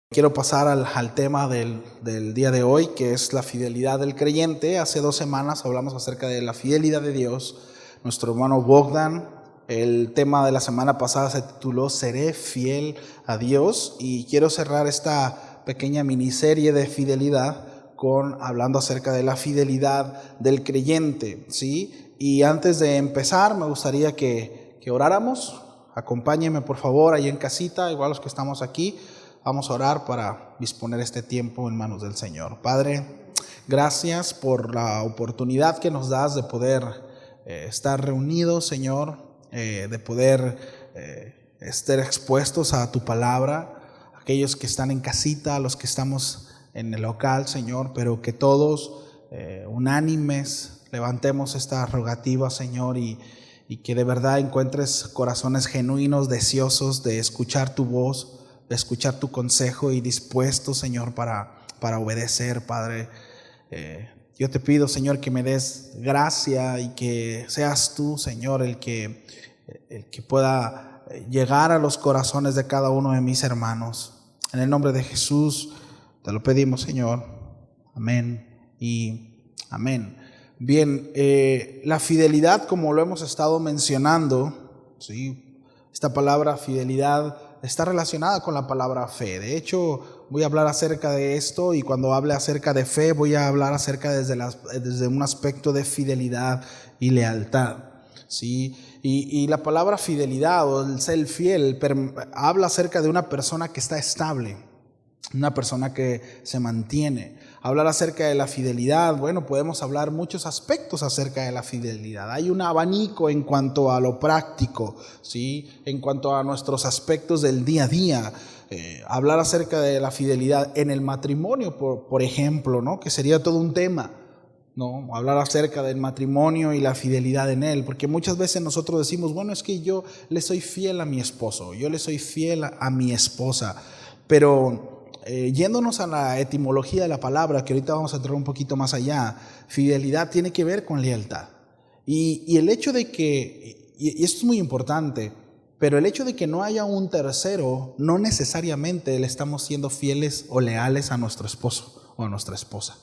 Quiero pasar al tema del día de hoy, que es la fidelidad del creyente. Hace 2 semanas hablamos acerca de la fidelidad de Dios. Nuestro hermano Bogdan, el tema de la semana pasada se tituló Seré fiel a Dios, y quiero cerrar esta pequeña miniserie de fidelidad hablando acerca de la fidelidad del creyente, ¿sí? Y antes de empezar, me gustaría que oráramos. Acompáñenme, por favor, ahí en casita, igual los que estamos aquí. Vamos a orar para disponer este tiempo en manos del Señor. Padre, gracias por la oportunidad que nos das de poder estar reunidos, Señor, de poder estar expuestos a tu palabra, aquellos que están en casita, los que estamos en el local, Señor, pero que todos unánimes levantemos esta rogativa, Señor, y que de verdad encuentres corazones genuinos, deseosos de escuchar tu voz, de escuchar tu consejo y dispuestos, Señor, para obedecer, Padre. Yo te pido, Señor, que me des gracia y que seas tú, Señor, el que pueda llegar a los corazones de cada uno de mis hermanos. En el nombre de Jesús te lo pedimos, Señor. Amén y amén. Bien, la fidelidad, como lo hemos estado mencionando, ¿sí? Esta palabra fidelidad está relacionada con la palabra fe. De hecho, voy a hablar acerca de esto, y cuando hable acerca de fe voy a hablar acerca desde un aspecto de fidelidad y lealtad, ¿sí? Y la palabra fidelidad o el ser fiel habla acerca de una persona que está estable, una persona que se mantiene. Hablar acerca de la fidelidad, bueno, podemos hablar muchos aspectos acerca de la fidelidad. Hay un abanico en cuanto a lo práctico, ¿sí? En cuanto a nuestros aspectos del día a día. Hablar acerca de la fidelidad en el matrimonio, por ejemplo, ¿no? Que sería todo un tema, ¿no? Hablar acerca del matrimonio y la fidelidad en él, porque muchas veces nosotros decimos, bueno, es que yo le soy fiel a mi esposo, yo le soy fiel a mi esposa, pero yéndonos a la etimología de la palabra, que ahorita vamos a entrar un poquito más allá, fidelidad tiene que ver con lealtad. Y el hecho de que, y esto es muy importante, pero el hecho de que no haya un tercero, no necesariamente le estamos siendo fieles o leales a nuestro esposo o a nuestra esposa,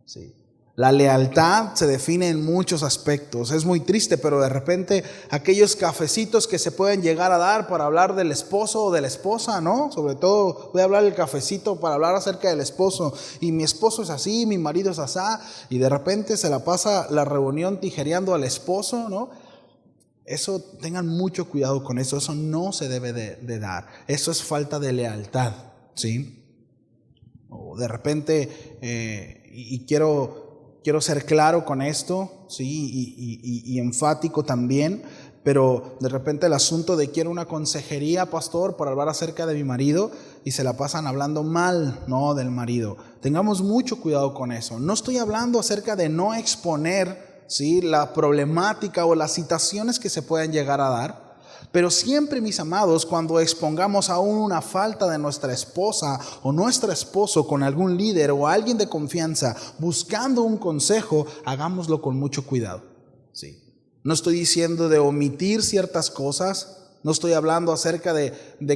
¿sí? La lealtad se define en muchos aspectos. Es muy triste, pero de repente aquellos cafecitos que se pueden llegar a dar para hablar del esposo o de la esposa, ¿no? Sobre todo voy a hablar del cafecito para hablar acerca del esposo. Y mi esposo es así, mi marido es asá, y de repente se la pasa la reunión tijereando al esposo, ¿no? Eso, tengan mucho cuidado con eso. Eso no se debe de dar. Eso es falta de lealtad, ¿sí? O de repente, y quiero ser claro con esto, ¿sí? Y enfático también, pero de repente el asunto de quiero una consejería, pastor, para hablar acerca de mi marido, y se la pasan hablando mal, ¿no? Del marido. Tengamos mucho cuidado con eso. No estoy hablando acerca de no exponer, ¿sí?, la problemática o las situaciones que se pueden llegar a dar. Pero siempre, mis amados, cuando expongamos aún una falta de nuestra esposa o nuestro esposo con algún líder o alguien de confianza buscando un consejo, hagámoslo con mucho cuidado, ¿sí? No estoy diciendo de omitir ciertas cosas, no estoy hablando acerca de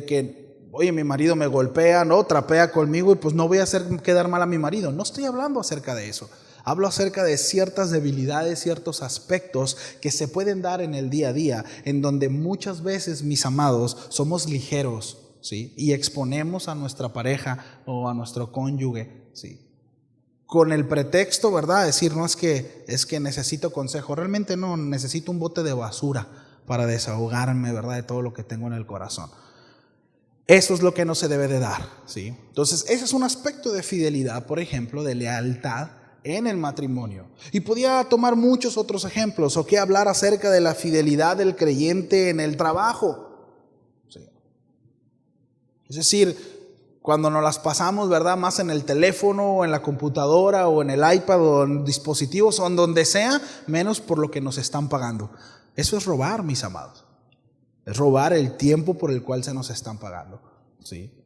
que, oye, mi marido me golpea, no, trapea conmigo y pues no voy a hacer quedar mal a mi marido. No estoy hablando acerca de eso. Hablo acerca de ciertas debilidades, ciertos aspectos que se pueden dar en el día a día, en donde muchas veces, mis amados, somos ligeros, ¿sí? Y exponemos a nuestra pareja o a nuestro cónyuge, ¿sí? Con el pretexto, ¿verdad? Decir, no, es que necesito consejo. Realmente no, necesito un bote de basura para desahogarme, ¿verdad?, de todo lo que tengo en el corazón. Eso es lo que no se debe de dar, ¿sí? Entonces, ese es un aspecto de fidelidad, por ejemplo, de lealtad en el matrimonio. Y podía tomar muchos otros ejemplos, o qué hablar acerca de la fidelidad del creyente en el trabajo, ¿sí? Es decir, cuando nos las pasamos, ¿verdad?, más en el teléfono o en la computadora o en el iPad o en dispositivos o en donde sea, menos por lo que nos están pagando. Eso es robar, mis amados. Es robar el tiempo por el cual se nos están pagando, ¿sí?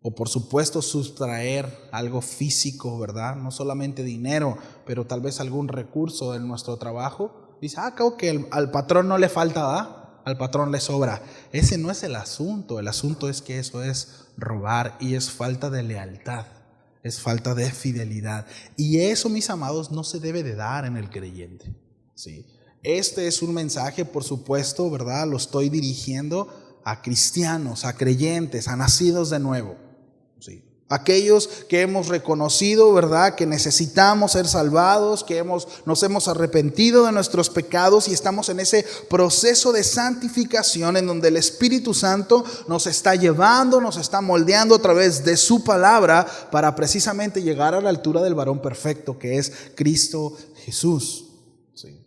O por supuesto sustraer algo físico, ¿verdad? No solamente dinero, pero tal vez algún recurso en nuestro trabajo. Dice, creo que al patrón no le falta, ¿verdad? al patrón le sobra. Ese no es el asunto es que eso es robar y es falta de lealtad, es falta de fidelidad. Y eso, mis amados, no se debe de dar en el creyente, ¿sí? Este es un mensaje, por supuesto, ¿verdad? Lo estoy dirigiendo a cristianos, a creyentes, a nacidos de nuevo, ¿sí? Aquellos que hemos reconocido, ¿verdad?, que necesitamos ser salvados, que nos hemos arrepentido de nuestros pecados y estamos en ese proceso de santificación en donde el Espíritu Santo nos está llevando, nos está moldeando a través de su palabra para precisamente llegar a la altura del varón perfecto que es Cristo Jesús. Sí.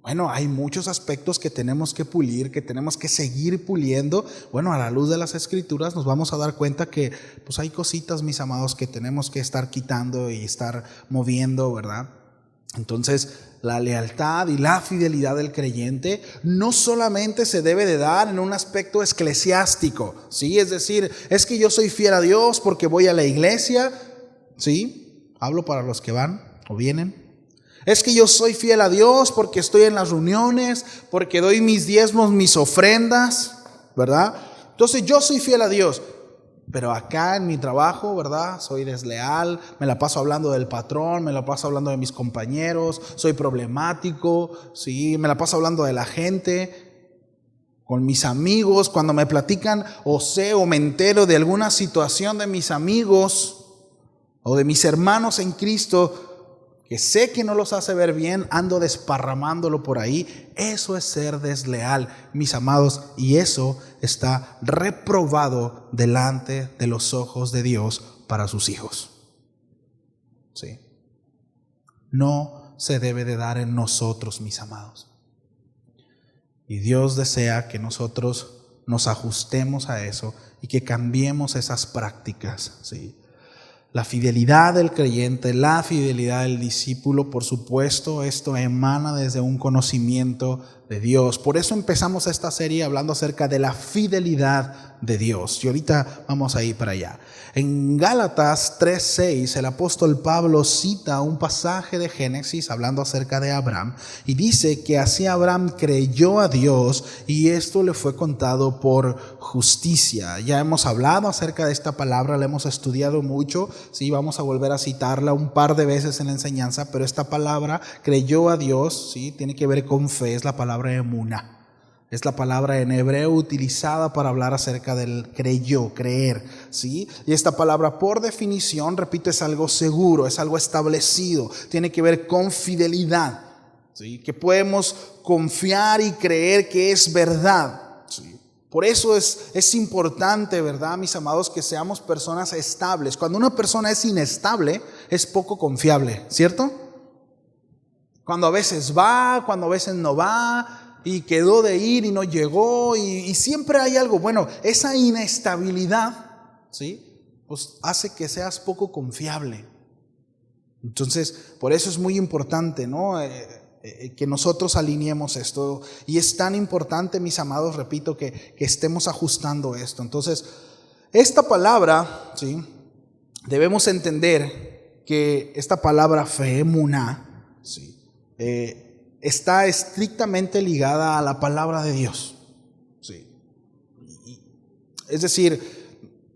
Bueno, hay muchos aspectos que tenemos que pulir, que tenemos que seguir puliendo. Bueno, a la luz de las Escrituras nos vamos a dar cuenta que pues hay cositas, mis amados, que tenemos que estar quitando y estar moviendo, ¿verdad? Entonces, la lealtad y la fidelidad del creyente no solamente se debe de dar en un aspecto eclesiástico, ¿sí? Es decir, es que yo soy fiel a Dios porque voy a la iglesia, ¿sí? Hablo para los que van o vienen. Es que yo soy fiel a Dios porque estoy en las reuniones, porque doy mis diezmos, mis ofrendas, ¿verdad? Entonces yo soy fiel a Dios, pero acá en mi trabajo, ¿verdad? Soy desleal, me la paso hablando del patrón, me la paso hablando de mis compañeros, soy problemático, ¿sí? Me la paso hablando de la gente, con mis amigos, cuando me platican o sé o me entero de alguna situación de mis amigos o de mis hermanos en Cristo, que sé que no los hace ver bien, ando desparramándolo por ahí. Eso es ser desleal, mis amados, y eso está reprobado delante de los ojos de Dios para sus hijos. ¿Sí? No se debe de dar en nosotros, mis amados. Y Dios desea que nosotros nos ajustemos a eso y que cambiemos esas prácticas, ¿sí? La fidelidad del creyente, la fidelidad del discípulo, por supuesto, esto emana desde un conocimiento de Dios. Por eso empezamos esta serie hablando acerca de la fidelidad de Dios. Y ahorita vamos a ir para allá. En Gálatas 3:6, el apóstol Pablo cita un pasaje de Génesis hablando acerca de Abraham y dice que así Abraham creyó a Dios y esto le fue contado por justicia. Ya hemos hablado acerca de esta palabra, la hemos estudiado mucho, sí, vamos a volver a citarla un par de veces en la enseñanza, pero esta palabra creyó a Dios, sí, tiene que ver con fe, es la palabra emuná. Es la palabra en hebreo utilizada para hablar acerca del creyó, creer, ¿sí? Y esta palabra, por definición, repito, es algo seguro, es algo establecido, tiene que ver con fidelidad, ¿sí? Que podemos confiar y creer que es verdad, ¿sí? Por eso es importante, ¿verdad, mis amados, que seamos personas estables? Cuando una persona es inestable, es poco confiable, ¿cierto? Cuando a veces va, cuando a veces no va, y quedó de ir y no llegó, y siempre hay algo. Bueno, esa inestabilidad, ¿sí?, pues hace que seas poco confiable. Entonces, por eso es muy importante, ¿no?, que nosotros alineemos esto. Y es tan importante, mis amados, repito, que estemos ajustando esto. Entonces, esta palabra, ¿sí?, debemos entender que esta palabra fe, emuná, ¿sí?, está estrictamente ligada a la palabra de Dios. Sí. Es decir,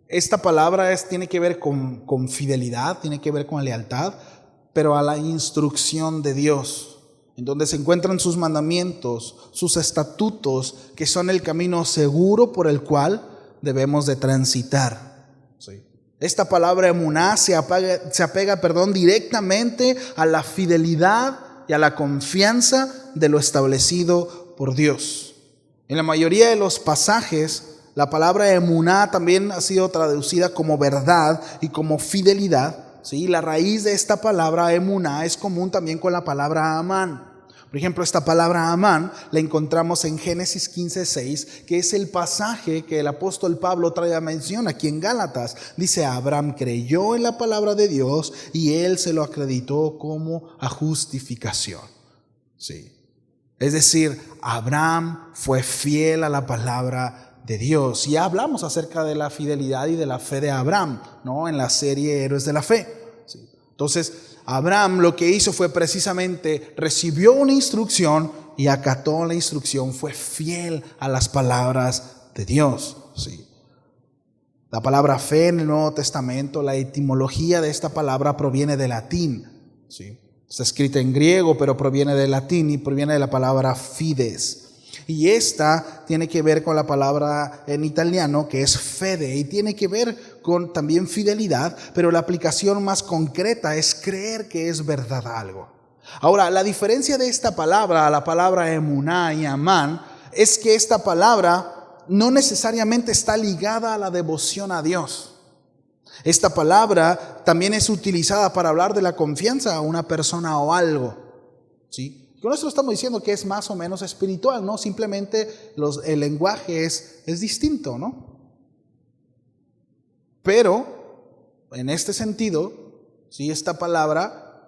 esta palabra tiene que ver con fidelidad, tiene que ver con lealtad, pero a la instrucción de Dios, en donde se encuentran sus mandamientos, sus estatutos, que son el camino seguro por el cual debemos de transitar. Sí. Esta palabra emuná se apega, directamente a la fidelidad y a la confianza de lo establecido por Dios. En la mayoría de los pasajes, la palabra emuná también ha sido traducida como verdad y como fidelidad, ¿sí? La raíz de esta palabra emuná es común también con la palabra amán. Por ejemplo, esta palabra amán la encontramos en Génesis 15:6, que es el pasaje que el apóstol Pablo trae a mención aquí en Gálatas. Dice, Abraham creyó en la palabra de Dios y él se lo acreditó como a justificación. Sí. Es decir, Abraham fue fiel a la palabra de Dios. Ya hablamos acerca de la fidelidad y de la fe de Abraham, ¿no?, en la serie Héroes de la Fe. Sí. Entonces, Abraham lo que hizo fue precisamente recibió una instrucción y acató la instrucción, fue fiel a las palabras de Dios. Sí. La palabra fe en el Nuevo Testamento, la etimología de esta palabra proviene del latín. ¿Sí? Está escrita en griego, pero proviene del latín y proviene de la palabra fides. Y esta tiene que ver con la palabra en italiano que es fede y tiene que ver con también fidelidad, pero la aplicación más concreta es creer que es verdad algo. Ahora, la diferencia de esta palabra a la palabra emuná y amán es que esta palabra no necesariamente está ligada a la devoción a Dios. Esta palabra también es utilizada para hablar de la confianza a una persona o algo. ¿Sí? Con esto estamos diciendo que es más o menos espiritual, ¿no? Simplemente el lenguaje es distinto, ¿no? Pero, en este sentido, ¿sí? Esta palabra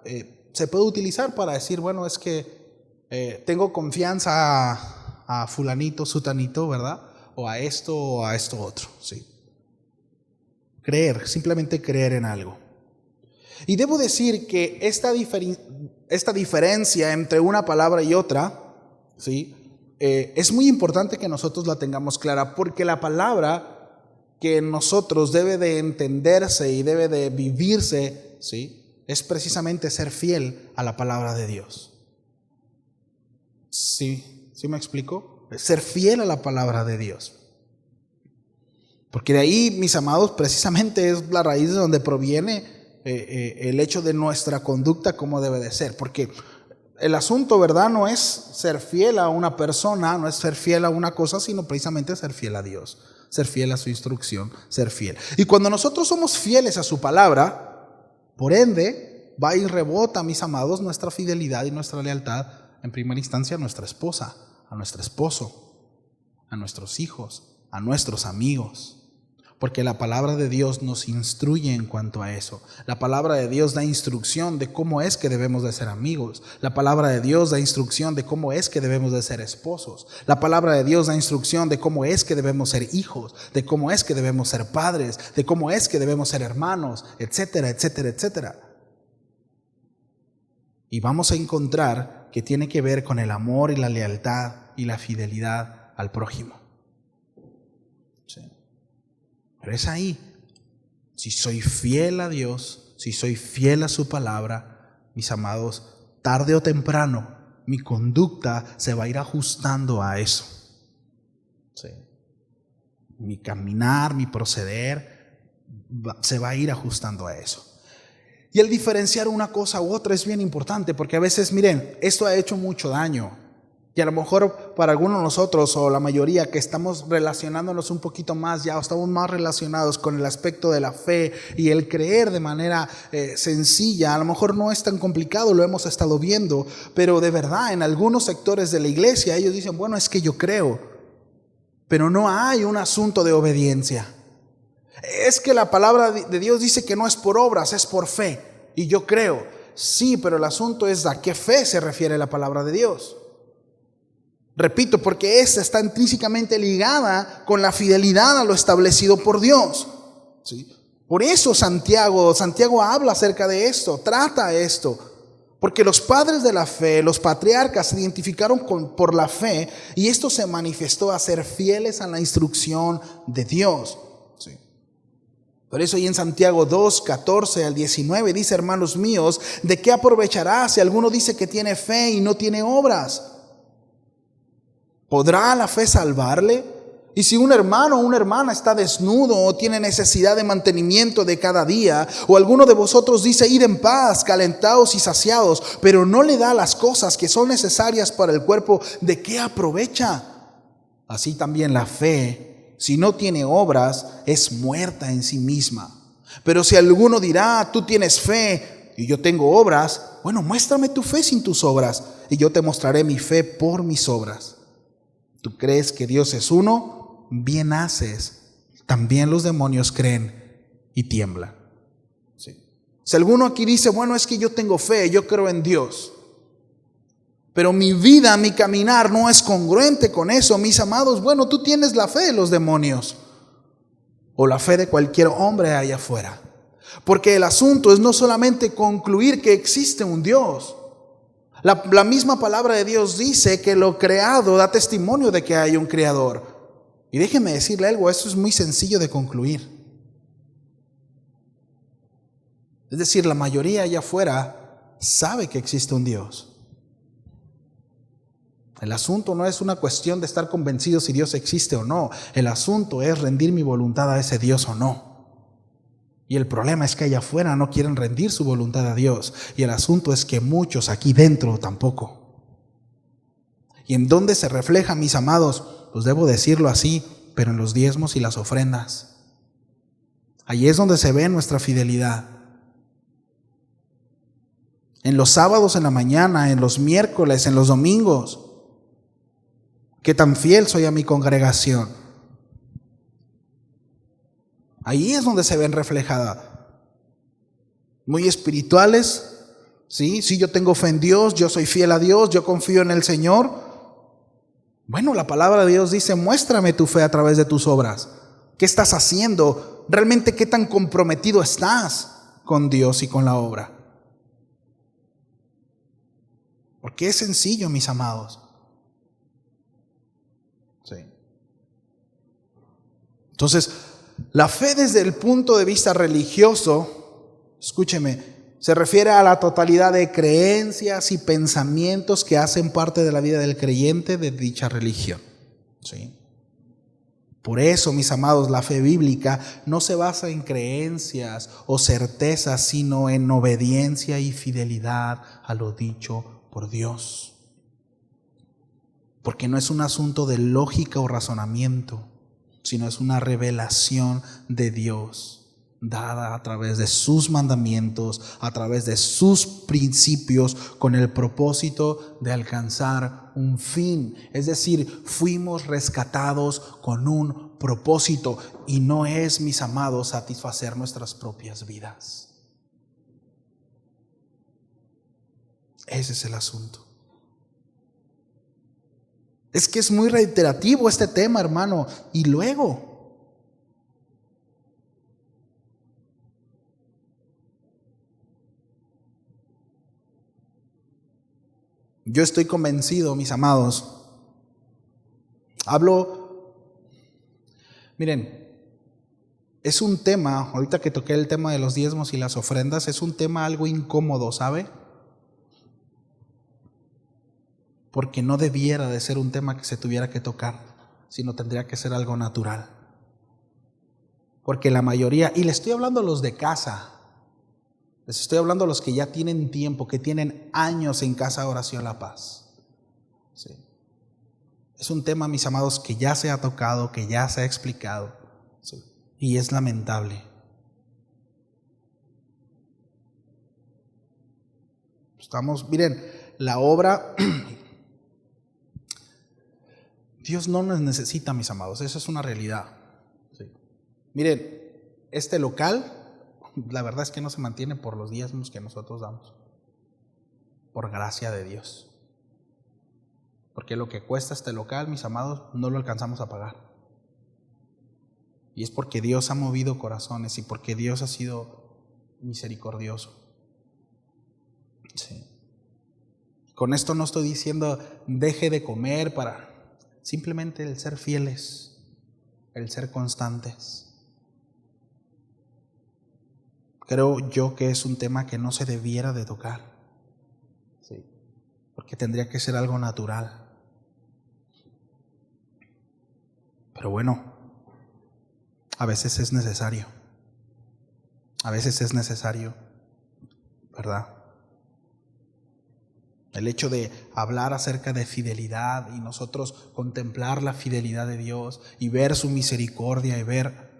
se puede utilizar para decir, bueno, es que tengo confianza a fulanito, sutanito, ¿verdad? O a esto otro, ¿sí? Creer, simplemente creer en algo. Y debo decir que esta diferencia entre una palabra y otra, ¿sí? Es muy importante que nosotros la tengamos clara, porque la palabra que en nosotros debe de entenderse y debe de vivirse, ¿sí? Es precisamente ser fiel a la palabra de Dios. ¿Sí? ¿Sí me explico? Ser fiel a la palabra de Dios. Porque de ahí, mis amados, precisamente es la raíz de donde proviene el hecho de nuestra conducta como debe de ser. Porque el asunto, ¿verdad? No es ser fiel a una persona, no es ser fiel a una cosa, sino precisamente ser fiel a Dios, ser fiel a su instrucción, ser fiel. Y cuando nosotros somos fieles a su palabra, por ende, va y rebota, mis amados, nuestra fidelidad y nuestra lealtad, en primera instancia, a nuestra esposa, a nuestro esposo, a nuestros hijos, a nuestros amigos. Porque la palabra de Dios nos instruye en cuanto a eso. La palabra de Dios da instrucción de cómo es que debemos de ser amigos. La palabra de Dios da instrucción de cómo es que debemos de ser esposos. La palabra de Dios da instrucción de cómo es que debemos ser hijos, de cómo es que debemos ser padres, de cómo es que debemos ser hermanos, etcétera, etcétera, etcétera. Y vamos a encontrar que tiene que ver con el amor y la lealtad y la fidelidad al prójimo. Sí. Pero es ahí. Si soy fiel a Dios, si soy fiel a su palabra, mis amados, tarde o temprano, mi conducta se va a ir ajustando a eso. Sí. Mi caminar, mi proceder, se va a ir ajustando a eso. Y el diferenciar una cosa u otra es bien importante, porque a veces, miren, esto ha hecho mucho daño. Y a lo mejor para algunos de nosotros o la mayoría que estamos relacionándonos un poquito más ya, o estamos más relacionados con el aspecto de la fe y el creer de manera sencilla, a lo mejor no es tan complicado, lo hemos estado viendo, pero de verdad en algunos sectores de la iglesia ellos dicen, bueno, es que yo creo, pero no hay un asunto de obediencia. Es que la palabra de Dios dice que no es por obras, es por fe, y yo creo. Sí, pero el asunto es a qué fe se refiere la palabra de Dios. Repito, porque esta está intrínsecamente ligada con la fidelidad a lo establecido por Dios. ¿Sí? Por eso Santiago habla acerca de esto, trata esto. Porque los padres de la fe, los patriarcas, se identificaron por la fe y esto se manifestó a ser fieles a la instrucción de Dios. ¿Sí? Por eso ahí en Santiago 2, 14 al 19 dice, hermanos míos, ¿de qué aprovechará si alguno dice que tiene fe y no tiene obras? ¿Podrá la fe salvarle? Y si un hermano o una hermana está desnudo o tiene necesidad de mantenimiento de cada día, o alguno de vosotros dice, id en paz, calentados y saciados, pero no le da las cosas que son necesarias para el cuerpo, ¿de qué aprovecha? Así también la fe, si no tiene obras, es muerta en sí misma. Pero si alguno dirá, tú tienes fe y yo tengo obras, bueno, muéstrame tu fe sin tus obras, y yo te mostraré mi fe por mis obras. ¿Tú crees que Dios es uno? Bien haces. También los demonios creen y tiemblan. ¿Sí? Si alguno aquí dice, bueno, es que yo tengo fe, yo creo en Dios, pero mi vida, mi caminar no es congruente con eso, mis amados, bueno, tú tienes la fe de los demonios o la fe de cualquier hombre allá afuera. Porque el asunto es no solamente concluir que existe un Dios. La misma palabra de Dios dice que lo creado da testimonio de que hay un creador. Y déjeme decirle algo, esto es muy sencillo de concluir. Es decir, la mayoría allá afuera sabe que existe un Dios. El asunto no es una cuestión de estar convencido si Dios existe o no. El asunto es rendir mi voluntad a ese Dios o no. Y el problema es que allá afuera no quieren rendir su voluntad a Dios. Y el asunto es que muchos aquí dentro tampoco. ¿Y en dónde se refleja, mis amados? Pues debo decirlo así, pero en los diezmos y las ofrendas. Ahí es donde se ve nuestra fidelidad. En los sábados en la mañana, en los miércoles, en los domingos. ¿Qué tan fiel soy a mi congregación? Ahí es donde se ven reflejadas. Muy espirituales, ¿sí? Sí, yo tengo fe en Dios, yo soy fiel a Dios, yo confío en el Señor. Bueno, la palabra de Dios dice, muéstrame tu fe a través de tus obras. ¿Qué estás haciendo? ¿Realmente qué tan comprometido estás con Dios y con la obra? Porque es sencillo, mis amados. Sí. Entonces, la fe desde el punto de vista religioso, escúcheme, se refiere a la totalidad de creencias y pensamientos que hacen parte de la vida del creyente de dicha religión. ¿Sí? Por eso, mis amados, la fe bíblica no se basa en creencias o certezas, sino en obediencia y fidelidad a lo dicho por Dios. Porque no es un asunto de lógica o razonamiento, sino es una revelación de Dios, dada a través de sus mandamientos, a través de sus principios, con el propósito de alcanzar un fin. Es decir, fuimos rescatados con un propósito, y no es, mis amados, satisfacer nuestras propias vidas. Ese es el asunto. Es que es muy reiterativo este tema, hermano. Y luego, yo estoy convencido, mis amados. Miren, es un tema, ahorita que toqué el tema de los diezmos y las ofrendas, es un tema algo incómodo, ¿sabe? Porque no debiera de ser un tema que se tuviera que tocar, sino tendría que ser algo natural. Porque la mayoría, y le estoy hablando a los de casa, les estoy hablando a los que ya tienen tiempo, que tienen años en Casa Oración La Paz. Sí. Es un tema, mis amados, que ya se ha tocado, que ya se ha explicado, sí. Y es lamentable. Miren, la obra... Dios no nos necesita, mis amados, esa es una realidad. Sí. Miren, este local, la verdad es que no se mantiene por los diezmos que nosotros damos, por gracia de Dios. Porque lo que cuesta este local, mis amados, no lo alcanzamos a pagar. Y es porque Dios ha movido corazones y porque Dios ha sido misericordioso. Sí. Con esto no estoy diciendo deje de comer para... Simplemente el ser fieles, el ser constantes. Creo yo que es un tema que no se debiera de tocar. Sí. Porque tendría que ser algo natural. Pero bueno, a veces es necesario. A veces es necesario, ¿verdad? El hecho de hablar acerca de fidelidad y nosotros contemplar la fidelidad de Dios y ver su misericordia y ver,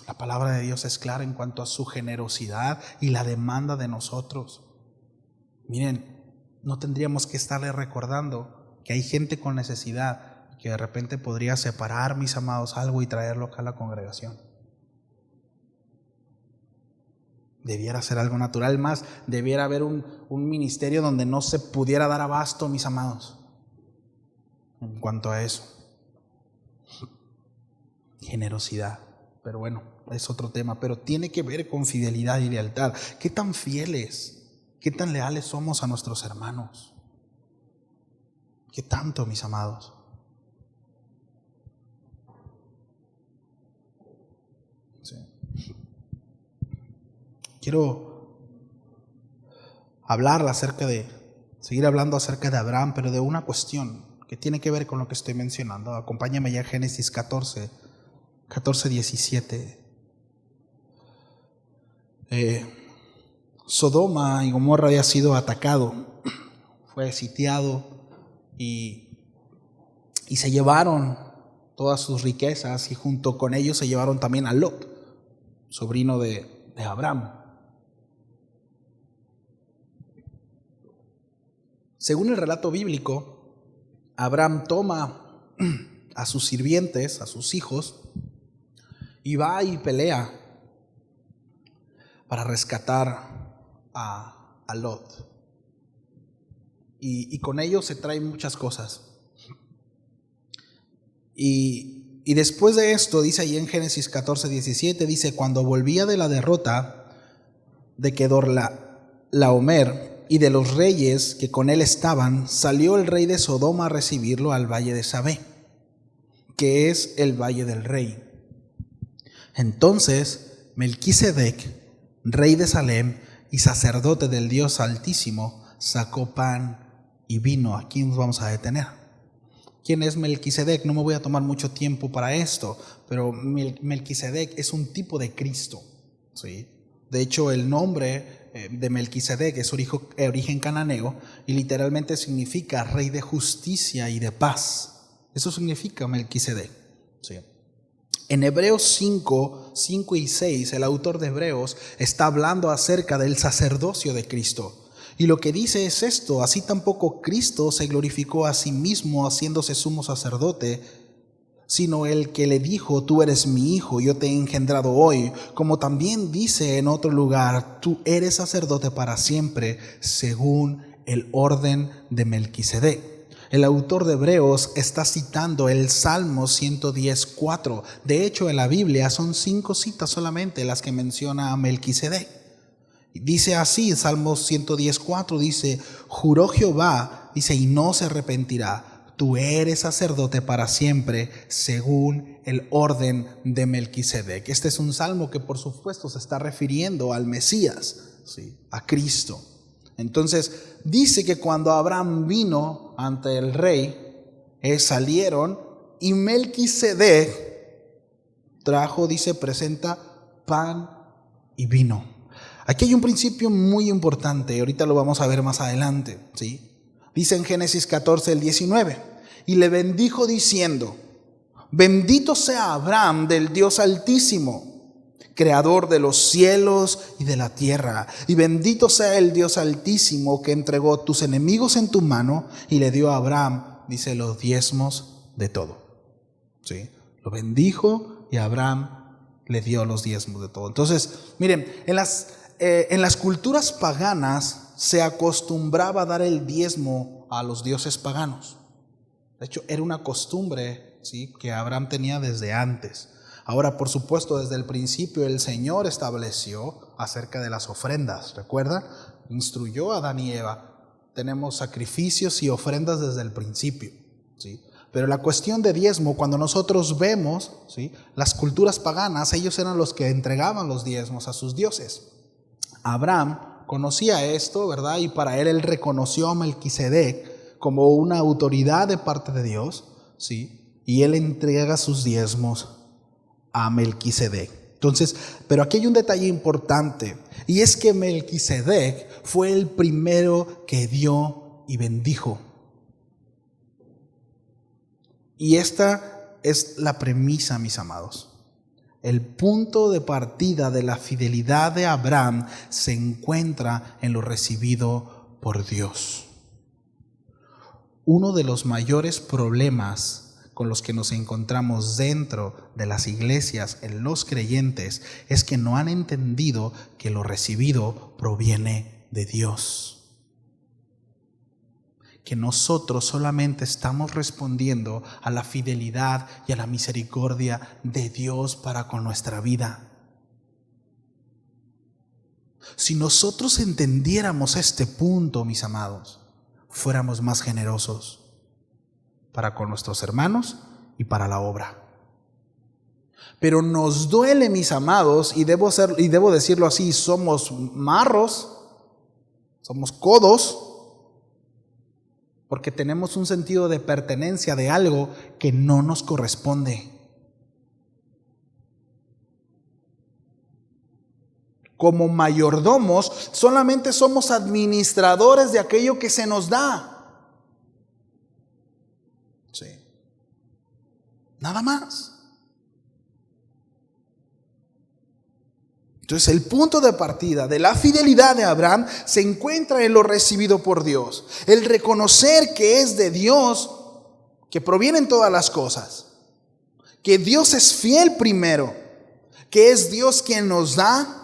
la palabra de Dios es clara en cuanto a su generosidad y la demanda de nosotros. Miren, no tendríamos que estarle recordando que hay gente con necesidad que de repente podría separar, mis amados, algo y traerlo acá a la congregación. Debiera ser algo natural, más debiera haber un ministerio donde no se pudiera dar abasto, mis amados, en cuanto a eso. Generosidad, pero bueno, es otro tema, pero tiene que ver con fidelidad y lealtad. ¿Qué tan fieles, qué tan leales somos a nuestros hermanos? ¿Qué tanto, mis amados? Sí. Quiero seguir hablando acerca de Abraham, pero de una cuestión que tiene que ver con lo que estoy mencionando. Acompáñame ya a Génesis 14, 17. Sodoma y Gomorra había sido atacado, fue sitiado y se llevaron todas sus riquezas, y junto con ellos se llevaron también a Lot, sobrino de Abraham. Según el relato bíblico, Abraham toma a sus sirvientes, a sus hijos, y va y pelea para rescatar a Lot. Y con ellos se traen muchas cosas. Y después de esto, dice ahí en Génesis 14, 17, dice: cuando volvía de la derrota de Kedorlaomer y de los reyes que con él estaban, salió el rey de Sodoma a recibirlo al valle de Sabé, que es el valle del rey. Entonces Melquisedec, rey de Salem y sacerdote del Dios Altísimo, sacó pan y vino. Aquí nos vamos a detener. ¿Quién es Melquisedec? No me voy a tomar mucho tiempo para esto, pero Melquisedec es un tipo de Cristo, ¿sí? De hecho, el nombre de Melquisedec es origen cananeo y literalmente significa rey de justicia y de paz. Eso significa Melquisedec, ¿sí? En Hebreos 5 y 6, el autor de Hebreos está hablando acerca del sacerdocio de Cristo. Y lo que dice es esto: así tampoco Cristo se glorificó a sí mismo haciéndose sumo sacerdote, sino el que le dijo: tú eres mi hijo, yo te he engendrado hoy. Como también dice en otro lugar: tú eres sacerdote para siempre, según el orden de Melquisedec. El autor de Hebreos está citando el Salmo 110:4. De hecho, en la Biblia son 5 citas solamente las que menciona a Melquisedec. Dice así, Salmo 110:4, dice: juró Jehová, dice, y no se arrepentirá, tú eres sacerdote para siempre, según el orden de Melquisedec. Este es un salmo que por supuesto se está refiriendo al Mesías, ¿sí?, a Cristo. Entonces dice que cuando Abraham vino ante el rey, salieron, y Melquisedec trajo, dice, presenta pan y vino. Aquí hay un principio muy importante, ahorita lo vamos a ver más adelante, ¿sí? Dice en Génesis 14, el 19, y le bendijo diciendo: bendito sea Abraham del Dios Altísimo, creador de los cielos y de la tierra, y bendito sea el Dios Altísimo que entregó tus enemigos en tu mano, y le dio a Abraham, dice, los diezmos de todo, ¿sí? Lo bendijo y a Abraham le dio los diezmos de todo. Entonces, miren, en las culturas paganas se acostumbraba a dar el diezmo a los dioses paganos. De hecho, era una costumbre, ¿sí?, que Abraham tenía desde antes. Ahora, por supuesto, desde el principio el Señor estableció acerca de las ofrendas. ¿Recuerda? Instruyó a Adán y Eva. Tenemos sacrificios y ofrendas desde el principio, ¿sí? Pero la cuestión de diezmo, cuando nosotros vemos, ¿sí?, las culturas paganas, ellos eran los que entregaban los diezmos a sus dioses. Abraham conocía esto, ¿verdad? Y para él reconoció a Melquisedec como una autoridad de parte de Dios, ¿sí? Y él entrega sus diezmos a Melquisedec. Entonces, pero aquí hay un detalle importante, y es que Melquisedec fue el primero que dio y bendijo. Y esta es la premisa, mis amados. El punto de partida de la fidelidad de Abraham se encuentra en lo recibido por Dios. Uno de los mayores problemas con los que nos encontramos dentro de las iglesias, en los creyentes, es que no han entendido que lo recibido proviene de Dios. Que nosotros solamente estamos respondiendo a la fidelidad y a la misericordia de Dios para con nuestra vida. Si nosotros entendiéramos este punto, mis amados, fuéramos más generosos. para con nuestros hermanos y para la obra. Pero nos duele, mis amados, y debo decirlo así, somos marros, somos codos, porque tenemos un sentido de pertenencia de algo que no nos corresponde. Como mayordomos, solamente somos administradores de aquello que se nos da. Sí. Nada más. Entonces el punto de partida de la fidelidad de Abraham se encuentra en lo recibido por Dios. El reconocer que es de Dios que provienen todas las cosas. Que Dios es fiel primero. Que es Dios quien nos da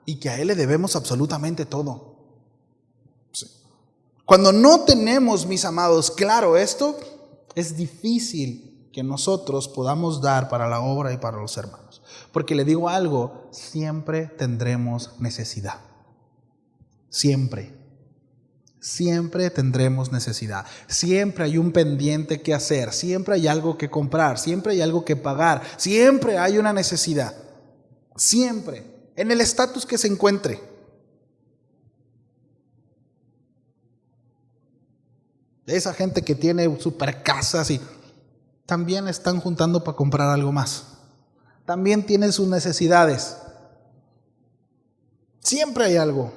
y que a Él le debemos absolutamente todo. Sí. Cuando no tenemos, mis amados, claro esto, es difícil que nosotros podamos dar para la obra y para los hermanos. Porque le digo algo, siempre tendremos necesidad. Siempre. Siempre tendremos necesidad. Siempre hay un pendiente que hacer. Siempre hay algo que comprar. Siempre hay algo que pagar. Siempre hay una necesidad. Siempre. En el estatus que se encuentre. Esa gente que tiene super casas y también están juntando para comprar algo más. También tienen sus necesidades. Siempre hay algo.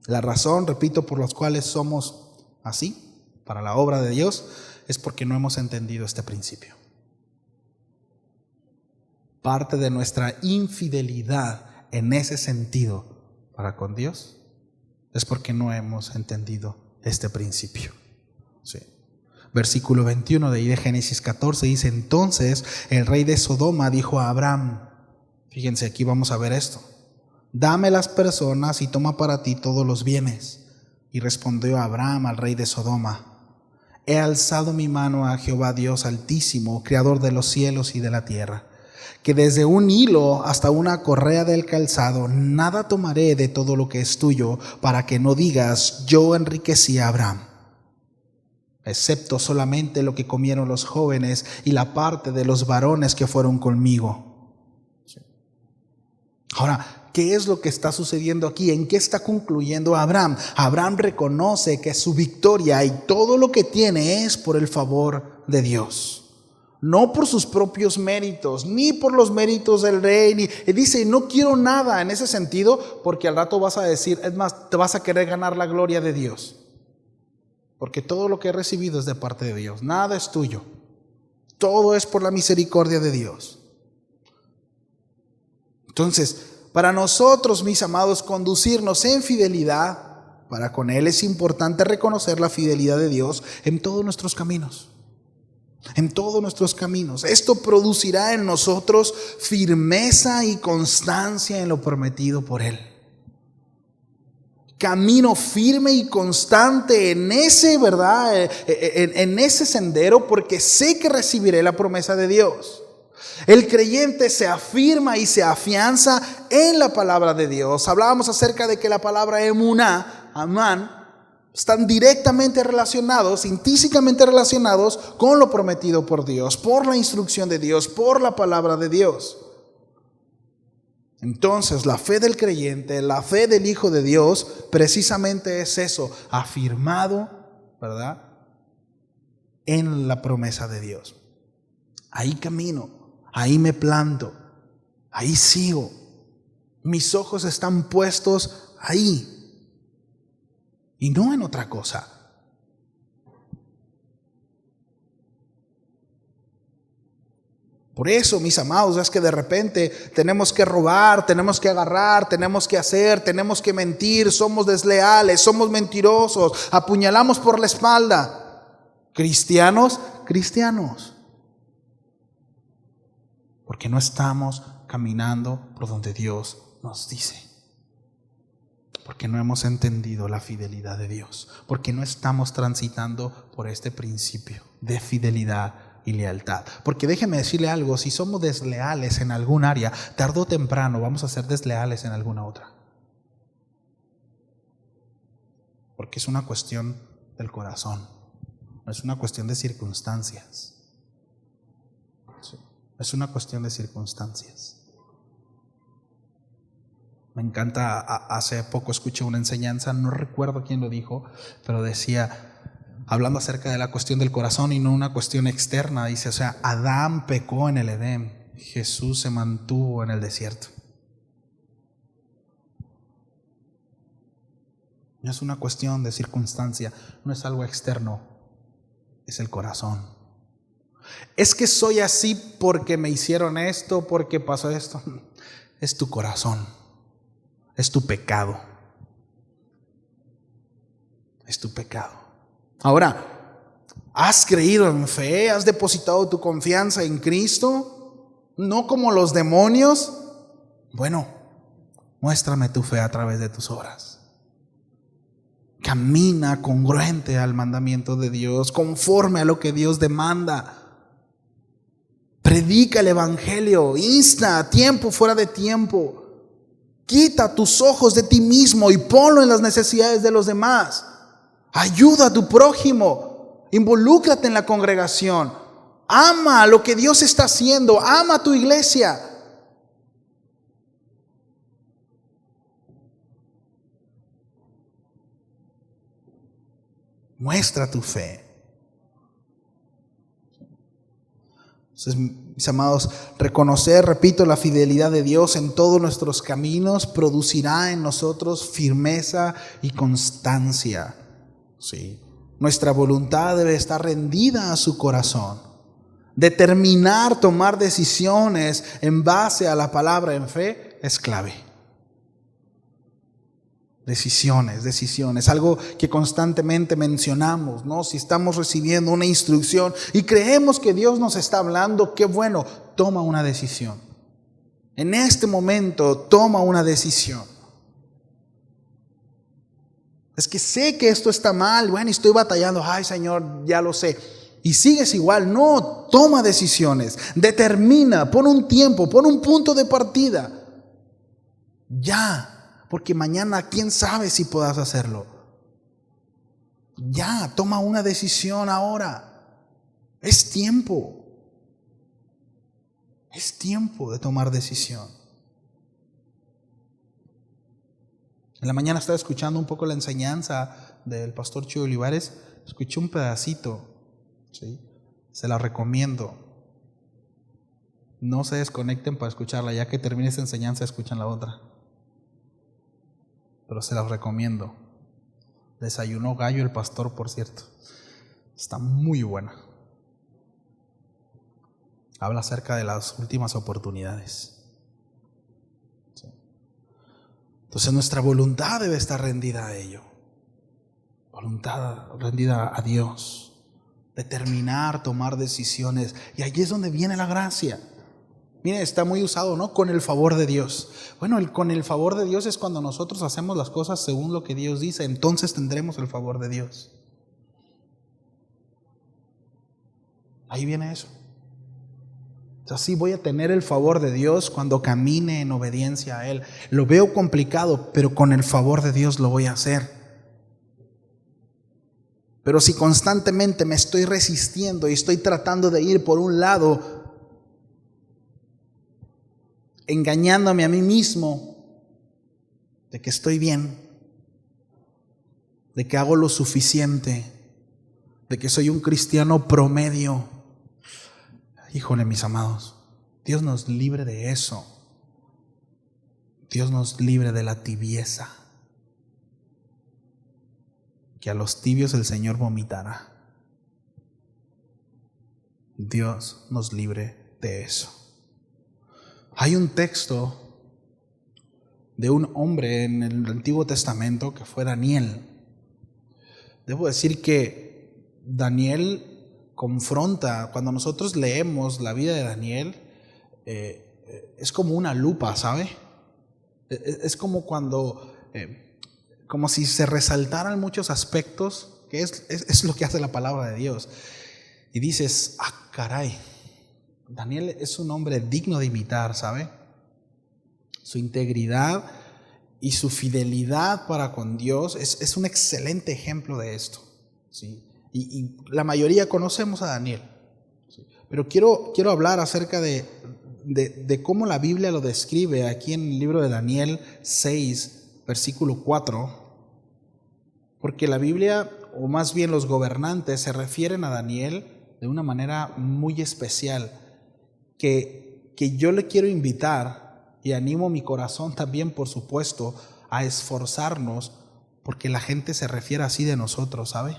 La razón, repito, por las cuales somos así, para la obra de Dios, es porque no hemos entendido este principio. Parte de nuestra infidelidad en ese sentido para con Dios es porque no hemos entendido este principio. Sí. Versículo 21 de ahí de Génesis 14 dice: entonces el rey de Sodoma dijo a Abraham, fíjense, aquí vamos a ver esto: dame las personas y toma para ti todos los bienes. Y respondió Abraham al rey de Sodoma: he alzado mi mano a Jehová Dios Altísimo, creador de los cielos y de la tierra, que desde un hilo hasta una correa del calzado nada tomaré de todo lo que es tuyo, para que no digas yo enriquecí a Abraham, excepto solamente lo que comieron los jóvenes y la parte de los varones que fueron conmigo. Ahora, ¿qué es lo que está sucediendo aquí? ¿En qué está concluyendo Abraham? Abraham reconoce que su victoria y todo lo que tiene es por el favor de Dios. No por sus propios méritos, ni por los méritos del rey. Y dice, no quiero nada en ese sentido, porque al rato vas a decir, es más, te vas a querer ganar la gloria de Dios. Porque todo lo que he recibido es de parte de Dios. Nada es tuyo. Todo es por la misericordia de Dios. Entonces, para nosotros, mis amados, conducirnos en fidelidad, para con Él es importante reconocer la fidelidad de Dios en todos nuestros caminos. En todos nuestros caminos. Esto producirá en nosotros firmeza y constancia en lo prometido por Él. Camino firme y constante en ese, ¿verdad? En ese sendero, porque sé que recibiré la promesa de Dios. El creyente se afirma y se afianza en la palabra de Dios. Hablábamos acerca de que la palabra emuná, amán, están directamente relacionados, intrínsecamente relacionados con lo prometido por Dios, por la instrucción de Dios, por la palabra de Dios. Entonces, la fe del creyente, la fe del Hijo de Dios, precisamente es eso, afirmado, ¿verdad?, en la promesa de Dios. Ahí camino, ahí me planto, ahí sigo. Mis ojos están puestos ahí y no en otra cosa. Por eso, mis amados, es que de repente tenemos que robar, tenemos que agarrar, tenemos que hacer, tenemos que mentir, somos desleales, somos mentirosos, apuñalamos por la espalda. Cristianos, porque no estamos caminando por donde Dios nos dice. Porque no hemos entendido la fidelidad de Dios. Porque no estamos transitando por este principio de fidelidad y lealtad. Porque déjeme decirle algo, si somos desleales en algún área, tarde o temprano vamos a ser desleales en alguna otra. Porque es una cuestión del corazón. No es una cuestión de circunstancias. Sí, es una cuestión de circunstancias. Me encanta, hace poco escuché una enseñanza, no recuerdo quién lo dijo, pero decía, hablando acerca de la cuestión del corazón y no una cuestión externa, dice, o sea, Adán pecó en el Edén, Jesús se mantuvo en el desierto. No es una cuestión de circunstancia, no es algo externo, es el corazón. Es que soy así porque me hicieron esto, porque pasó esto. Es tu corazón, es tu pecado. Es tu pecado. Ahora, ¿has creído en fe? ¿Has depositado tu confianza en Cristo? ¿No como los demonios? Bueno, muéstrame tu fe a través de tus obras. Camina congruente al mandamiento de Dios, conforme a lo que Dios demanda. Predica el evangelio, insta a tiempo, fuera de tiempo. Quita tus ojos de ti mismo y ponlo en las necesidades de los demás. Ayuda a tu prójimo, involúcrate en la congregación, ama lo que Dios está haciendo, ama a tu iglesia. Muestra tu fe. Entonces, mis amados, reconocer, repito, la fidelidad de Dios en todos nuestros caminos producirá en nosotros firmeza y constancia. Sí. Nuestra voluntad debe estar rendida a su corazón. Determinar tomar decisiones en base a la palabra en fe es clave. Decisiones, algo que constantemente mencionamos, ¿no? Si estamos recibiendo una instrucción y creemos que Dios nos está hablando, qué bueno, toma una decisión. En este momento, toma una decisión. Es que sé que esto está mal, bueno, estoy batallando, ay Señor, ya lo sé. Y sigues igual, no, toma decisiones, determina, pon un tiempo, pon un punto de partida. Ya. Porque mañana, quién sabe si puedas hacerlo. Ya, toma una decisión ahora. Es tiempo. Es tiempo de tomar decisión. En la mañana estaba escuchando un poco la enseñanza del pastor Chuy Olivares. Escuché un pedacito. ¿Sí? Se la recomiendo. No se desconecten para escucharla. Ya que termine esta enseñanza, escuchan la otra. Pero se las recomiendo. Desayunó gallo el pastor, por cierto. Está muy buena. Habla acerca de las últimas oportunidades. Sí. Entonces nuestra voluntad debe estar rendida a ello. Voluntad rendida a Dios. Determinar, tomar decisiones. Y allí es donde viene la gracia. Miren, está muy usado, ¿no? Con el favor de Dios. Bueno, con el favor de Dios es cuando nosotros hacemos las cosas según lo que Dios dice. Entonces tendremos el favor de Dios. Ahí viene eso. O sea, sí voy a tener el favor de Dios cuando camine en obediencia a Él. Lo veo complicado, pero con el favor de Dios lo voy a hacer. Pero si constantemente me estoy resistiendo y estoy tratando de ir por un lado, engañándome a mí mismo de que estoy bien, de que hago lo suficiente, de que soy un cristiano promedio. Híjole, mis amados, Dios nos libre de eso. Dios nos libre de la tibieza. Que a los tibios el Señor vomitará. Dios nos libre de eso. Hay un texto de un hombre en el Antiguo Testamento que fue Daniel. Debo decir que Daniel confronta, cuando nosotros leemos la vida de Daniel, es como una lupa, ¿sabe? Es como cuando, como si se resaltaran muchos aspectos, que es lo que hace la palabra de Dios. Y dices, ah, caray. Daniel es un hombre digno de imitar, ¿sabe? Su integridad y su fidelidad para con Dios es un excelente ejemplo de esto. ¿sí? Y la mayoría conocemos a Daniel, ¿sí? Pero quiero hablar acerca de cómo la Biblia lo describe aquí en el libro de Daniel 6, versículo 4. Porque la Biblia, o más bien los gobernantes, se refieren a Daniel de una manera muy especial, que yo le quiero invitar y animo mi corazón también, por supuesto, a esforzarnos porque la gente se refiere así de nosotros, ¿sabe?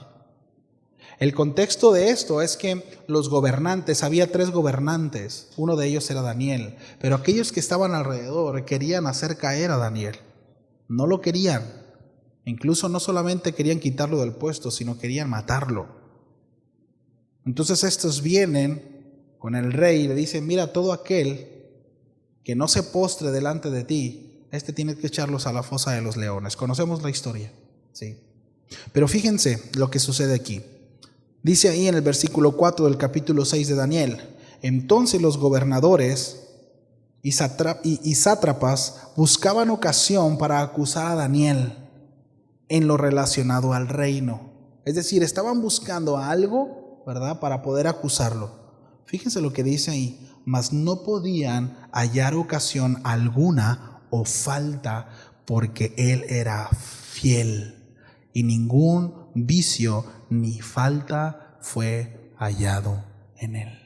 El contexto de esto es que los gobernantes, había 3 gobernantes, uno de ellos era Daniel, pero aquellos que estaban alrededor querían hacer caer a Daniel, no lo querían. Incluso no solamente querían quitarlo del puesto, sino querían matarlo. Entonces estos vienen con el rey y le dicen: mira, todo aquel que no se postre delante de ti, tiene que echarlos a la fosa de los leones. Conocemos la historia, ¿sí? Pero fíjense lo que sucede aquí. Dice ahí en el versículo 4 del capítulo 6 de Daniel: entonces los gobernadores y sátrapas buscaban ocasión para acusar a Daniel en lo relacionado al reino. Es decir, estaban buscando algo, ¿verdad?, para poder acusarlo. Fíjense lo que dice ahí: mas no podían hallar ocasión alguna o falta, porque él era fiel, y ningún vicio ni falta fue hallado en él.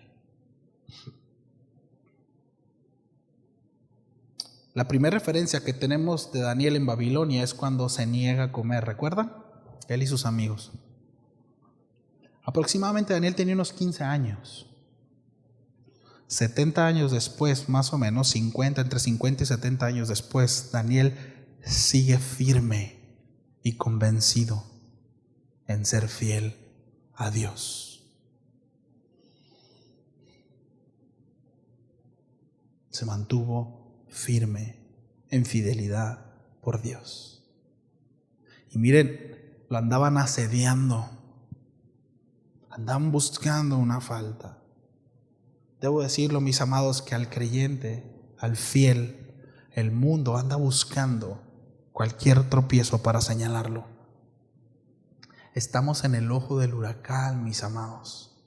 La primera referencia que tenemos de Daniel en Babilonia es cuando se niega a comer, ¿recuerdan? Él y sus amigos. Aproximadamente Daniel tenía unos 15 años. 70 años después, más o menos, entre 50 y 70 años después, Daniel sigue firme y convencido en ser fiel a Dios. Se mantuvo firme en fidelidad por Dios. Y miren, lo andaban asediando, andaban buscando una falta. Debo decirlo, mis amados, que al creyente, al fiel, el mundo anda buscando cualquier tropiezo para señalarlo. Estamos en el ojo del huracán, mis amados,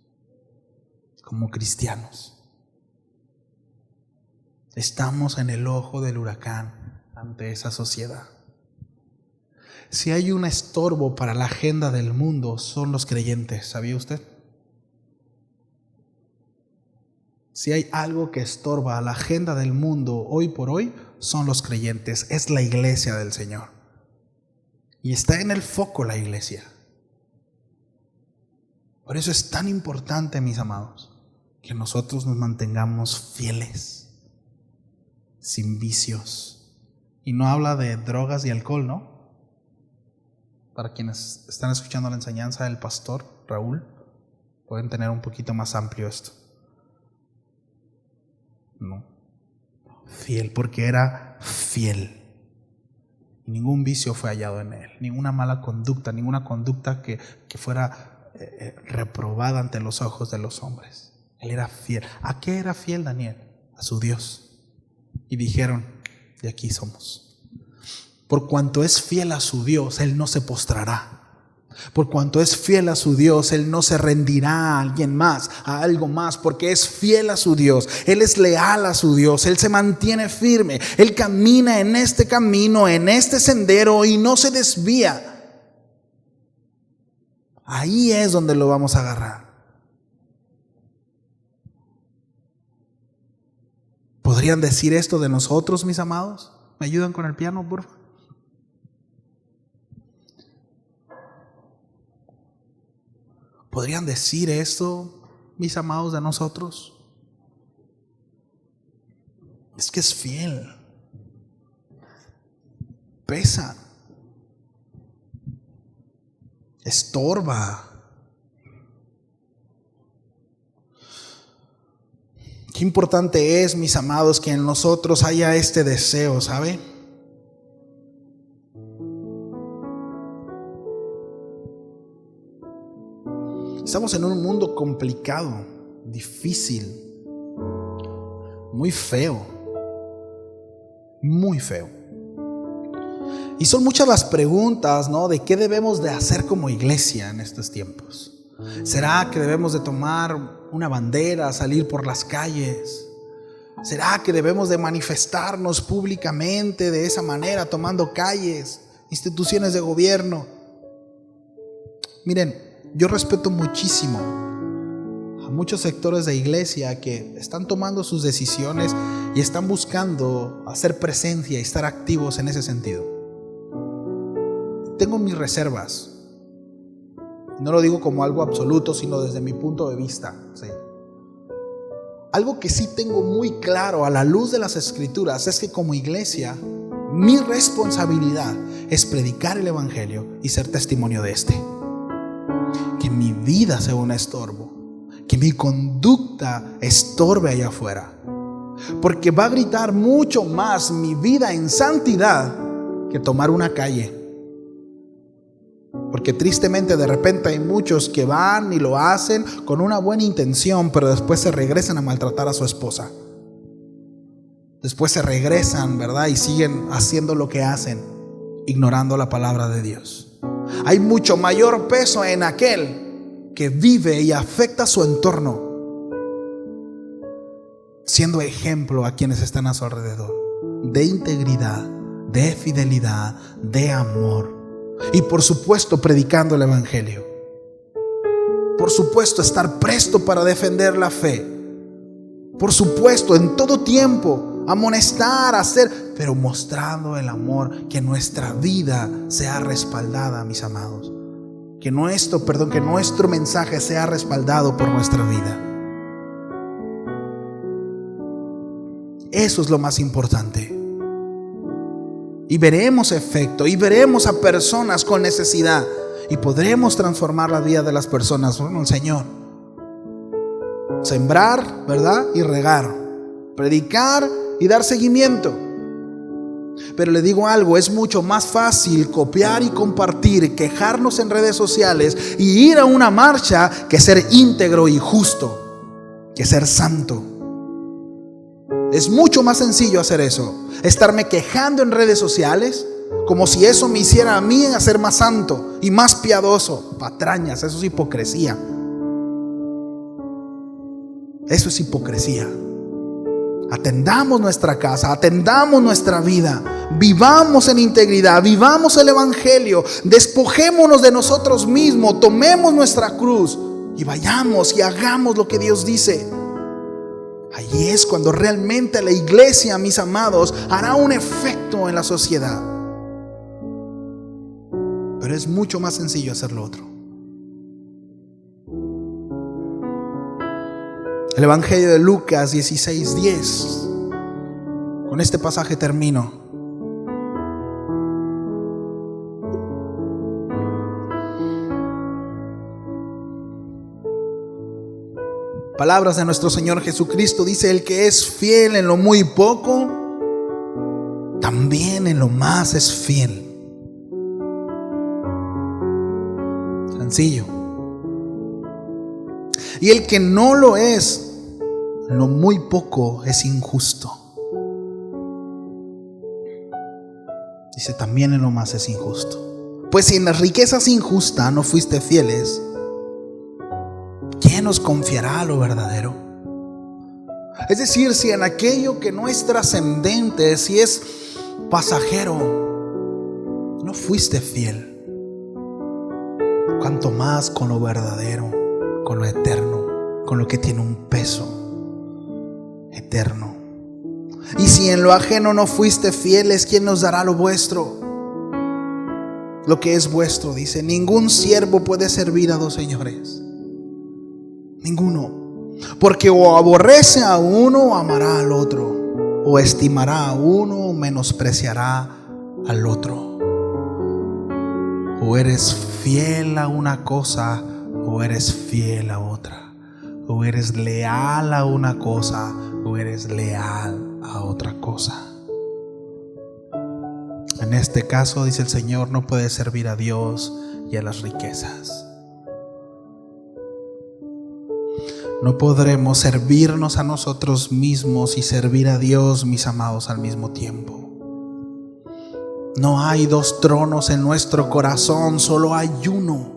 como cristianos. Estamos en el ojo del huracán ante esa sociedad. Si hay un estorbo para la agenda del mundo, son los creyentes, ¿sabía usted? Si hay algo que estorba a la agenda del mundo hoy por hoy, son los creyentes, es la iglesia del Señor. Y está en el foco la iglesia. Por eso es tan importante, mis amados, que nosotros nos mantengamos fieles, sin vicios. Y no habla de drogas y alcohol, ¿no? Para quienes están escuchando la enseñanza del pastor Raúl, pueden tener un poquito más amplio esto. No. Fiel, porque era fiel. Y ningún vicio fue hallado en él, ninguna mala conducta, ninguna conducta que fuera reprobada ante los ojos de los hombres. Él era fiel. ¿A qué era fiel Daniel? A su Dios. Y dijeron: de aquí somos. Por cuanto es fiel a su Dios, él no se postrará. Por cuanto es fiel a su Dios, él no se rendirá a alguien más, a algo más, porque es fiel a su Dios. Él es leal a su Dios, él se mantiene firme, él camina en este camino, en este sendero y no se desvía. Ahí es donde lo vamos a agarrar. ¿Podrían decir esto de nosotros, mis amados? ¿Me ayudan con el piano, por favor? ¿Podrían decir esto, mis amados, de nosotros? Es que es fiel. Pesa. Estorba. Qué importante es, mis amados, que en nosotros haya este deseo, ¿sabe? Estamos en un mundo complicado, difícil, muy feo, muy feo. Y son muchas las preguntas, ¿no?, de qué debemos de hacer como iglesia en estos tiempos. ¿Será que debemos de tomar una bandera, salir por las calles? ¿Será que debemos de manifestarnos públicamente de esa manera, tomando calles, instituciones de gobierno? Miren, yo respeto muchísimo a muchos sectores de iglesia que están tomando sus decisiones y están buscando hacer presencia y estar activos en ese sentido. Tengo mis reservas. No lo digo como algo absoluto, sino desde mi punto de vista. ¿Sí? Algo que sí tengo muy claro a la luz de las Escrituras es que como iglesia, mi responsabilidad es predicar el Evangelio y ser testimonio de este. Que mi vida sea un estorbo, que mi conducta estorbe allá afuera, porque va a gritar mucho más mi vida en santidad que tomar una calle. Porque tristemente de repente hay muchos que van y lo hacen con una buena intención, pero después se regresan a maltratar a su esposa. Después se regresan, ¿verdad? Y siguen haciendo lo que hacen, ignorando la palabra de Dios. Hay mucho mayor peso en aquel que vive y afecta su entorno, siendo ejemplo a quienes están a su alrededor, de integridad, de fidelidad, de amor. Y por supuesto predicando el Evangelio. Por supuesto estar presto para defender la fe. Por supuesto en todo tiempo amonestar, hacer, pero mostrando el amor, que nuestra vida sea respaldada, mis amados. Que nuestro mensaje sea respaldado por nuestra vida. Eso es lo más importante. Y veremos efecto, y veremos a personas con necesidad, y podremos transformar la vida de las personas. Bueno, el Señor. Sembrar, ¿verdad? Y regar. Predicar y dar seguimiento. Pero le digo algo, es mucho más fácil copiar y compartir, quejarnos en redes sociales y ir a una marcha que ser íntegro y justo, que ser santo. Es mucho más sencillo hacer eso. Estarme quejando en redes sociales como si eso me hiciera a mí a ser más santo y más piadoso. Patrañas, eso es hipocresía. Eso es hipocresía. Atendamos nuestra casa, atendamos nuestra vida, vivamos en integridad, vivamos el Evangelio, despojémonos de nosotros mismos, tomemos nuestra cruz y vayamos y hagamos lo que Dios dice. Allí es cuando realmente la iglesia, mis amados, hará un efecto en la sociedad. Pero es mucho más sencillo hacer lo otro. El Evangelio de Lucas 16:10. Con este pasaje termino. Palabras de nuestro Señor Jesucristo. Dice: el que es fiel en lo muy poco, también en lo más es fiel. Sencillo. Y el que no lo es, en lo muy poco es injusto. Dice: también en lo más es injusto. Pues si en las riquezas injustas no fuiste fieles, ¿quién os confiará lo verdadero? Es decir, si en aquello que no es trascendente, si es pasajero, no fuiste fiel, cuanto más con lo verdadero, con lo eterno, con lo que tiene un peso eterno. Y si en lo ajeno no fuiste fieles, ¿quién nos dará lo vuestro? Lo que es vuestro, dice: ningún siervo puede servir a dos señores. Ninguno. Porque o aborrece a uno o amará al otro, o estimará a uno o menospreciará al otro. O eres fiel a una cosa o eres fiel a otra. O eres leal a una cosa o eres leal a otra cosa. En este caso, dice el Señor, no puedes servir a Dios y a las riquezas. No podremos servirnos a nosotros mismos y servir a Dios, mis amados, al mismo tiempo. No hay dos tronos en nuestro corazón, solo hay uno.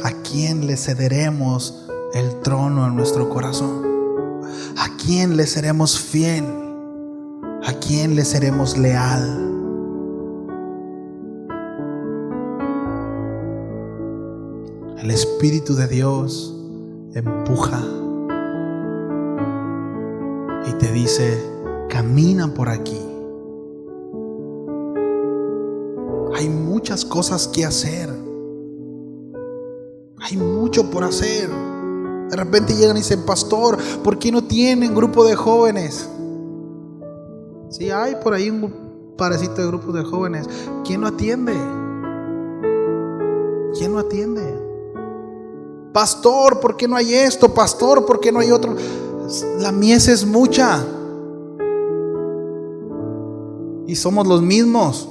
¿A quién le cederemos el trono en nuestro corazón? ¿A quién le seremos fiel? ¿A quién le seremos leal? El Espíritu de Dios empuja y te dice: camina por aquí. Hay muchas cosas que hacer. Hay mucho por hacer. De repente llegan y dicen: pastor, ¿por qué no tienen grupo de jóvenes? Sí, hay por ahí un parecito de grupos de jóvenes. ¿Quién lo atiende? ¿Quién lo atiende? Pastor, ¿por qué no hay esto? Pastor, ¿por qué no hay otro? La mies es mucha y somos los mismos.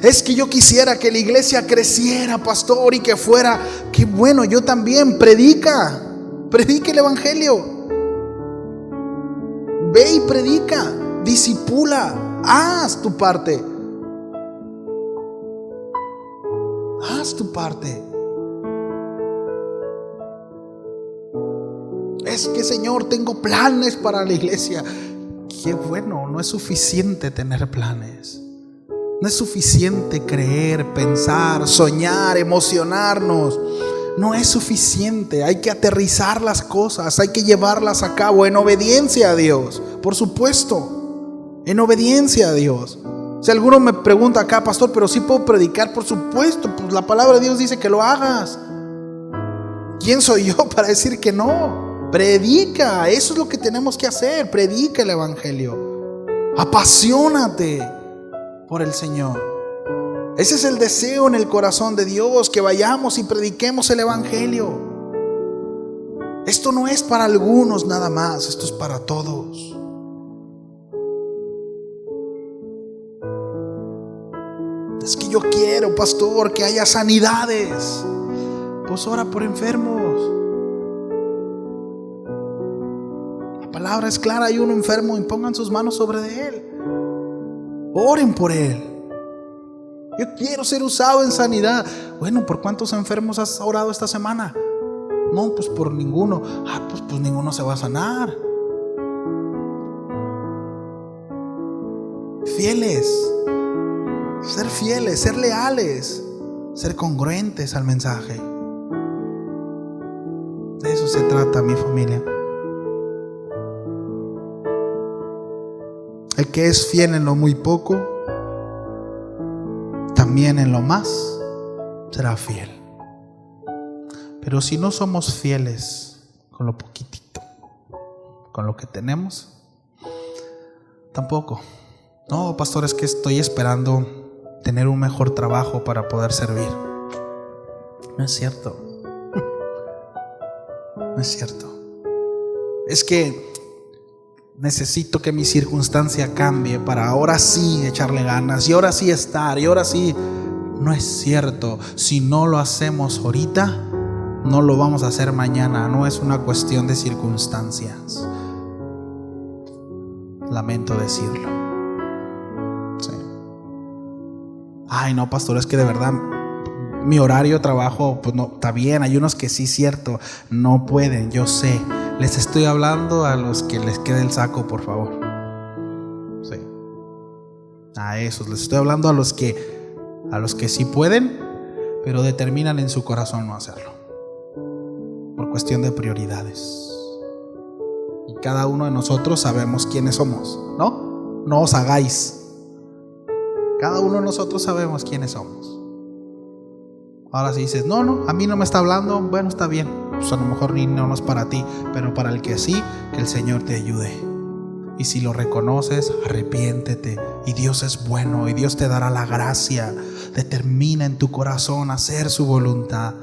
Es que yo quisiera que la iglesia creciera, pastor, y que fuera. Qué bueno, yo también. Predica el evangelio. Ve y predica, discipula, haz tu parte. Haz tu parte. Es que, Señor, tengo planes para la iglesia. Qué bueno, no es suficiente tener planes. No es suficiente creer, pensar, soñar, emocionarnos. No es suficiente. Hay que aterrizar las cosas, hay que llevarlas a cabo en obediencia a Dios. Por supuesto, en obediencia a Dios. Si alguno me pregunta acá: pastor, pero sí puedo predicar. Por supuesto, pues la palabra de Dios dice que lo hagas. ¿Quién soy yo para decir que no? Predica, eso es lo que tenemos que hacer. Predica el evangelio. Apasionate por el Señor. Ese es el deseo en el corazón de Dios, que vayamos y prediquemos el evangelio. Esto no es para algunos nada más, esto es para todos. Es que yo quiero, pastor, que haya sanidades. Pues ora por enfermos. La palabra es clara: hay uno enfermo y pongan sus manos sobre de él. Oren por él. Yo quiero ser usado en sanidad. Bueno, ¿por cuántos enfermos has orado esta semana? No, pues por ninguno. Pues ninguno se va a sanar. Fieles, ser leales, ser congruentes al mensaje. De eso se trata, mi familia. El que es fiel en lo muy poco, también en lo más será fiel. Pero si no somos fieles con lo poquitito, con lo que tenemos, tampoco. No, pastor, es que estoy esperando tener un mejor trabajo para poder servir. No es cierto. No es cierto. Es que necesito que mi circunstancia cambie para ahora sí echarle ganas, y ahora sí estar, y ahora sí. No es cierto. Si no lo hacemos ahorita, no lo vamos a hacer mañana. No es una cuestión de circunstancias. Lamento decirlo. Sí. Ay, no, pastor, es que de verdad mi horario de trabajo, pues no, está bien. Hay unos que sí, cierto, no pueden, yo sé. Les estoy hablando a los que les quede el saco, por favor. Sí. A esos les estoy hablando, a los que sí pueden, pero determinan en su corazón no hacerlo, por cuestión de prioridades. Y cada uno de nosotros sabemos quiénes somos, ¿no? No os hagáis. Cada uno de nosotros sabemos quiénes somos. Ahora si dices: no, a mí no me está hablando, bueno, está bien. Pues a lo mejor no es para ti, pero para el que sí, que el Señor te ayude. Y si lo reconoces, arrepiéntete. Y Dios es bueno, y Dios te dará la gracia. Determina en tu corazón hacer su voluntad,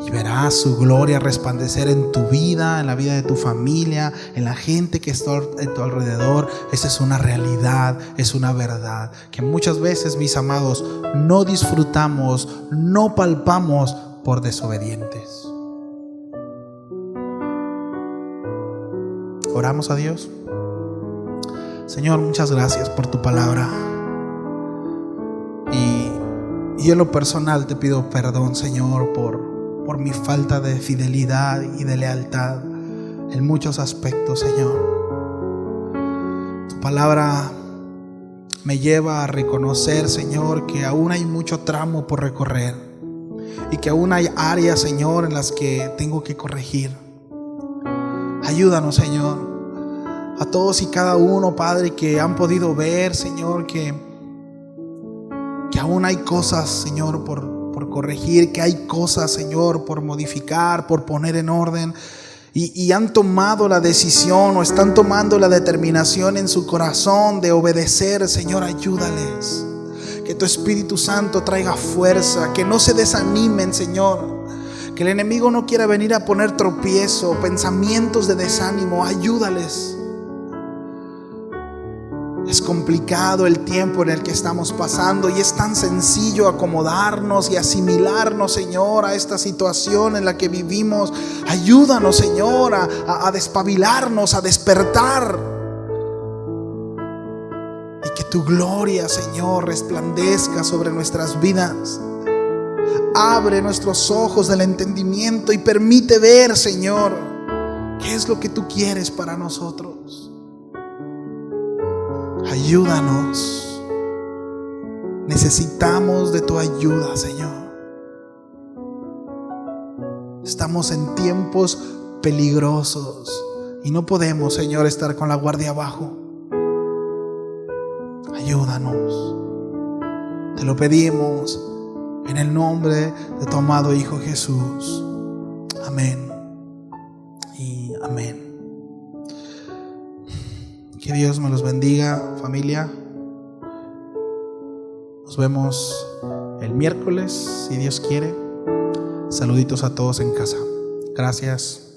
y verás su gloria resplandecer en tu vida, en la vida de tu familia, en la gente que está en tu alrededor. Esa es una realidad, es una verdad que muchas veces, mis amados, no disfrutamos, no palpamos por desobedientes. Oramos a Dios. Señor, muchas gracias por tu palabra. Y en lo personal te pido perdón, Señor, por mi falta de fidelidad y de lealtad en muchos aspectos, Señor. Tu palabra me lleva a reconocer, Señor, que aún hay mucho tramo por recorrer y que aún hay áreas, Señor, en las que tengo que corregir. Ayúdanos, Señor, a todos y cada uno, Padre, que han podido ver, Señor, que aún hay cosas, Señor, por corregir, que hay cosas, Señor, por modificar, por poner en orden, y han tomado la decisión o están tomando la determinación en su corazón de obedecer. Señor, ayúdales. Que tu Espíritu Santo traiga fuerza, que no se desanimen, Señor. Que el enemigo no quiera venir a poner tropiezo, pensamientos de desánimo. Ayúdales. Es complicado el tiempo en el que estamos pasando y es tan sencillo acomodarnos y asimilarnos, Señor, a esta situación en la que vivimos. Ayúdanos, Señor, a despabilarnos, a despertar. Y que tu gloria, Señor, resplandezca sobre nuestras vidas. Abre nuestros ojos del entendimiento y permite ver, Señor, qué es lo que tú quieres para nosotros. Ayúdanos. Necesitamos de tu ayuda, Señor. Estamos en tiempos peligrosos y no podemos, Señor, estar con la guardia abajo. Ayúdanos. Te lo pedimos en el nombre de tu amado Hijo Jesús. Amén y amén. Que Dios me los bendiga, familia. Nos vemos el miércoles, si Dios quiere. Saluditos a todos en casa. Gracias.